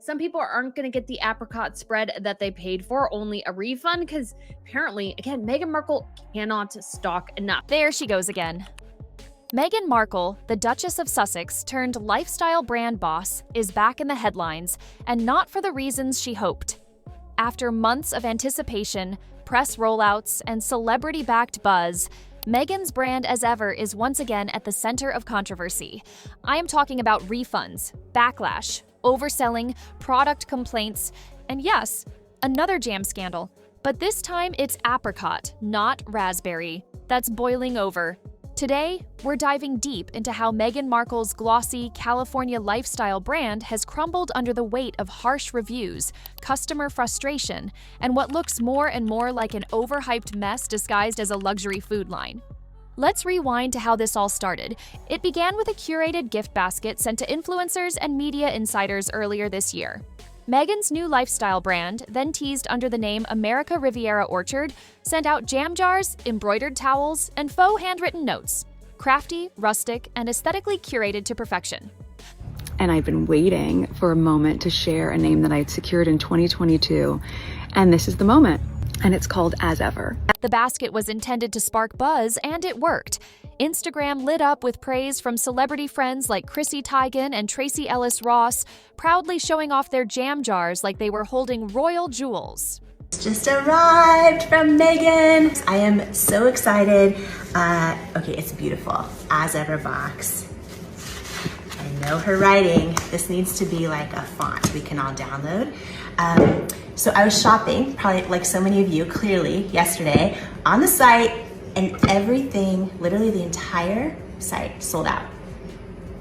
Some people aren't going to get the apricot spread that they paid for, only a refund, because apparently, again, Meghan Markle cannot stock enough. There she goes again. Meghan Markle, the Duchess of Sussex turned lifestyle brand boss, is back in the headlines, and not for the reasons she hoped. After months of anticipation, press rollouts, and celebrity-backed buzz, Meghan's brand as ever is once again at the center of controversy. I am talking about refunds, backlash, overselling, product complaints, and yes, another jam scandal. But this time it's apricot, not raspberry, that's boiling over. Today, we're diving deep into how Meghan Markle's glossy California lifestyle brand has crumbled under the weight of harsh reviews, customer frustration, and what looks more and more like an overhyped mess disguised as a luxury food line. Let's rewind to how this all started. It began with a curated gift basket sent to influencers and media insiders earlier this year. Meghan's new lifestyle brand, then teased under the name America Riviera Orchard, sent out jam jars, embroidered towels, and faux handwritten notes. Crafty, rustic, and aesthetically curated to perfection. And I've been waiting for a moment to share a name that I'd secured in 2022, and this is the moment. And it's called As Ever. The basket was intended to spark buzz, and it worked. Instagram lit up with praise from celebrity friends like Chrissy Teigen and Tracy Ellis Ross, proudly showing off their jam jars like they were holding royal jewels. Just arrived from Meghan. I am so excited. Okay, it's beautiful. As Ever box. I know her writing. This needs to be like a font we can all download. So I was shopping, probably like so many of you, clearly, yesterday on the site, and everything, literally the entire site, sold out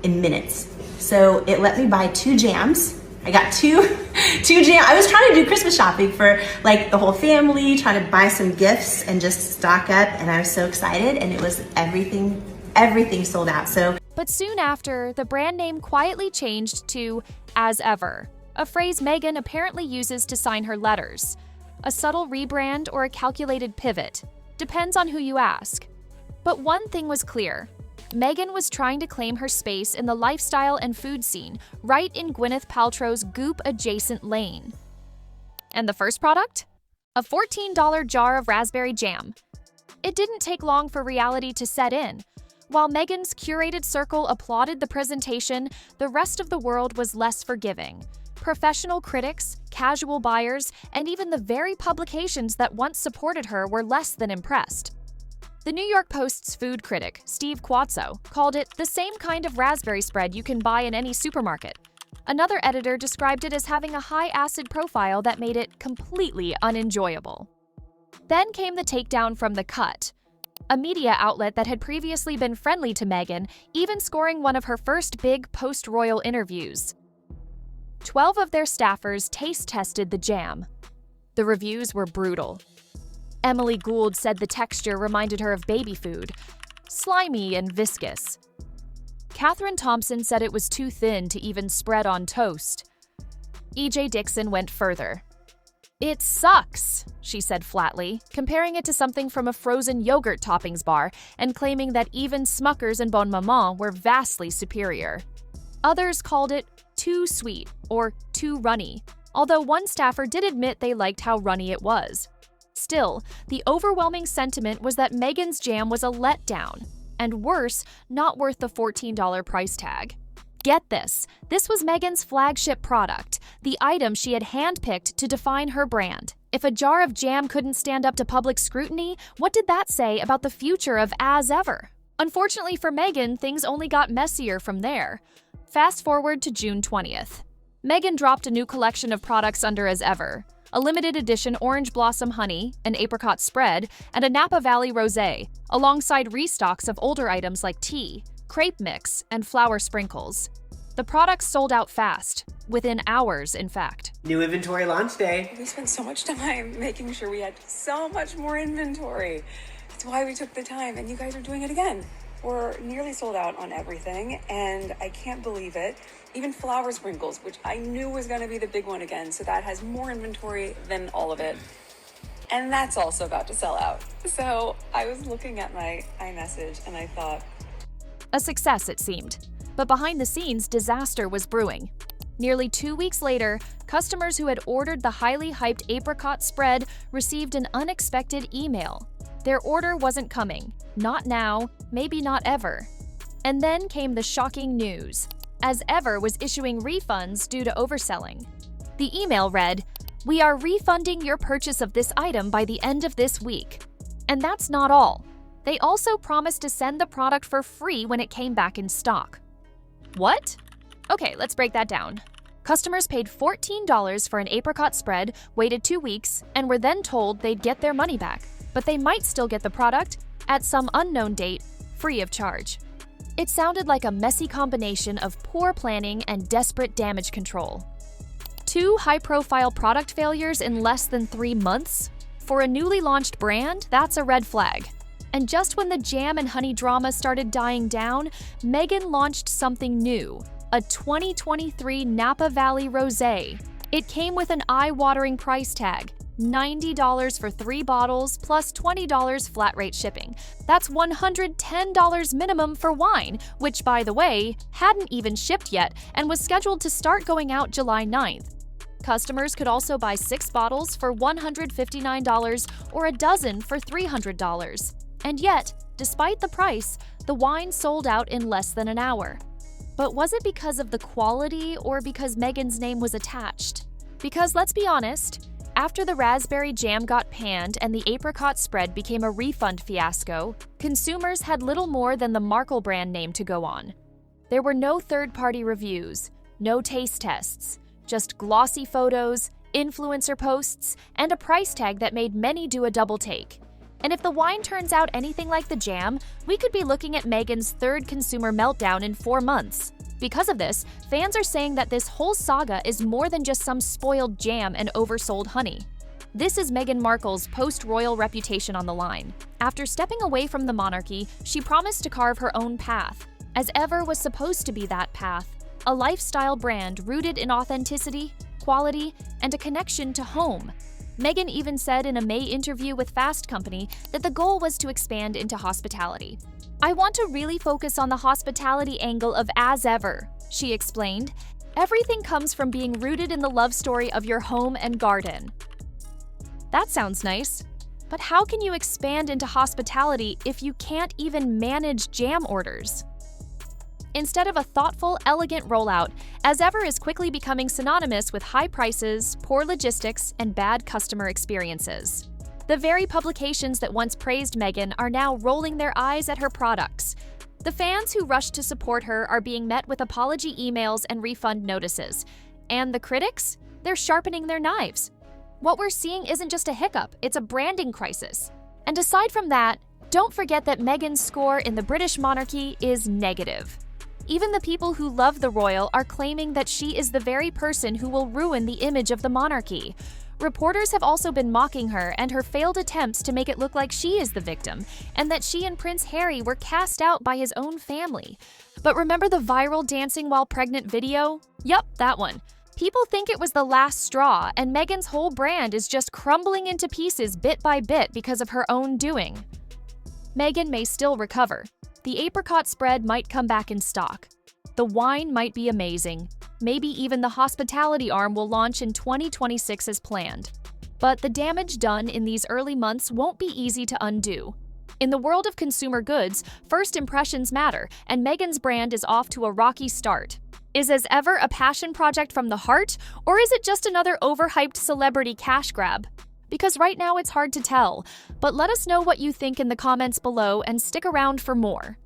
in minutes. So it let me buy 2 jams. I got two jams. I was trying to do Christmas shopping for like the whole family, trying to buy some gifts and just stock up, and I was so excited, and it was everything sold out. But soon after, the brand name quietly changed to As Ever, a phrase Meghan apparently uses to sign her letters. A subtle rebrand or a calculated pivot. Depends on who you ask. But one thing was clear. Meghan was trying to claim her space in the lifestyle and food scene, right in Gwyneth Paltrow's Goop-adjacent lane. And the first product? A $14 jar of raspberry jam. It didn't take long for reality to set in. While Meghan's curated circle applauded the presentation, the rest of the world was less forgiving. Professional critics, casual buyers, and even the very publications that once supported her were less than impressed. The New York Post's food critic, Steve Quazzo, called it the same kind of raspberry spread you can buy in any supermarket. Another editor described it as having a high acid profile that made it completely unenjoyable. Then came the takedown from The Cut, a media outlet that had previously been friendly to Meghan, even scoring one of her first big post-royal interviews. 12 of their staffers taste-tested the jam. The reviews were brutal. Emily Gould said the texture reminded her of baby food, slimy and viscous. Catherine Thompson said it was too thin to even spread on toast. E.J. Dixon went further. "It sucks," she said flatly, comparing it to something from a frozen yogurt toppings bar and claiming that even Smucker's and Bon Maman were vastly superior. Others called it too sweet or too runny, although one staffer did admit they liked how runny it was. Still, the overwhelming sentiment was that Meghan's jam was a letdown, and worse, not worth the $14 price tag. Get this, this was Meghan's flagship product, the item she had handpicked to define her brand. If a jar of jam couldn't stand up to public scrutiny, what did that say about the future of As Ever? Unfortunately for Meghan, things only got messier from there. Fast forward to June 20th. Meghan dropped a new collection of products under As Ever, a limited edition orange blossom honey, an apricot spread, and a Napa Valley rosé, alongside restocks of older items like tea, crepe mix, and flour sprinkles. The products sold out fast, within hours, in fact. New inventory launch day. We spent so much time making sure we had so much more inventory. That's why we took the time, and you guys are doing it again. We're nearly sold out on everything, and I can't believe it. Even flour sprinkles, which I knew was going to be the big one again, so that has more inventory than all of it. And that's also about to sell out. So I was looking at my iMessage, and I thought, A success, it seemed. But behind the scenes, disaster was brewing. Nearly 2 weeks later, customers who had ordered the highly hyped apricot spread received an unexpected email. Their order wasn't coming. Not now, maybe not ever. And then came the shocking news. As Ever was issuing refunds due to overselling. The email read, "We are refunding your purchase of this item by the end of this week." And that's not all. They also promised to send the product for free when it came back in stock. What? Okay, let's break that down. Customers paid $14 for an apricot spread, waited 2 weeks, and were then told they'd get their money back, but they might still get the product at some unknown date, free of charge. It sounded like a messy combination of poor planning and desperate damage control. 2 high-profile product failures in less than 3 months? For a newly launched brand, that's a red flag. And just when the jam and honey drama started dying down, Meghan launched something new, a 2023 Napa Valley Rosé. It came with an eye-watering price tag, $90 for 3 bottles plus $20 flat rate shipping. That's $110 minimum for wine, which, by the way, hadn't even shipped yet and was scheduled to start going out July 9th. Customers could also buy 6 bottles for $159 or a dozen for $300. And yet, despite the price, the wine sold out in less than an hour. But was it because of the quality or because Meghan's name was attached? Because let's be honest, after the raspberry jam got panned and the apricot spread became a refund fiasco, consumers had little more than the Markle brand name to go on. There were no third-party reviews, no taste tests, just glossy photos, influencer posts, and a price tag that made many do a double take. And if the wine turns out anything like the jam, we could be looking at Meghan's 3rd consumer meltdown in 4 months. Because of this, fans are saying that this whole saga is more than just some spoiled jam and oversold honey. This is Meghan Markle's post-royal reputation on the line. After stepping away from the monarchy, she promised to carve her own path. As Ever was supposed to be that path, a lifestyle brand rooted in authenticity, quality, and a connection to home. Meghan even said in a May interview with Fast Company that the goal was to expand into hospitality. "I want to really focus on the hospitality angle of As Ever," she explained. "Everything comes from being rooted in the love story of your home and garden." That sounds nice, but how can you expand into hospitality if you can't even manage jam orders? Instead of a thoughtful, elegant rollout, As Ever is quickly becoming synonymous with high prices, poor logistics, and bad customer experiences. The very publications that once praised Meghan are now rolling their eyes at her products. The fans who rushed to support her are being met with apology emails and refund notices. And the critics? They're sharpening their knives. What we're seeing isn't just a hiccup, it's a branding crisis. And aside from that, don't forget that Meghan's score in the British monarchy is negative. Even the people who love the royal are claiming that she is the very person who will ruin the image of the monarchy. Reporters have also been mocking her and her failed attempts to make it look like she is the victim, and that she and Prince Harry were cast out by his own family. But remember the viral dancing while pregnant video? Yup, that one. People think it was the last straw, and Meghan's whole brand is just crumbling into pieces bit by bit because of her own doing. Meghan may still recover. The apricot spread might come back in stock. The wine might be amazing. Maybe even the hospitality arm will launch in 2026 as planned. But the damage done in these early months won't be easy to undo. In the world of consumer goods, first impressions matter, and Meghan's brand is off to a rocky start. Is As Ever a passion project from the heart, or is it just another overhyped celebrity cash grab? Because right now it's hard to tell, but let us know what you think in the comments below and stick around for more.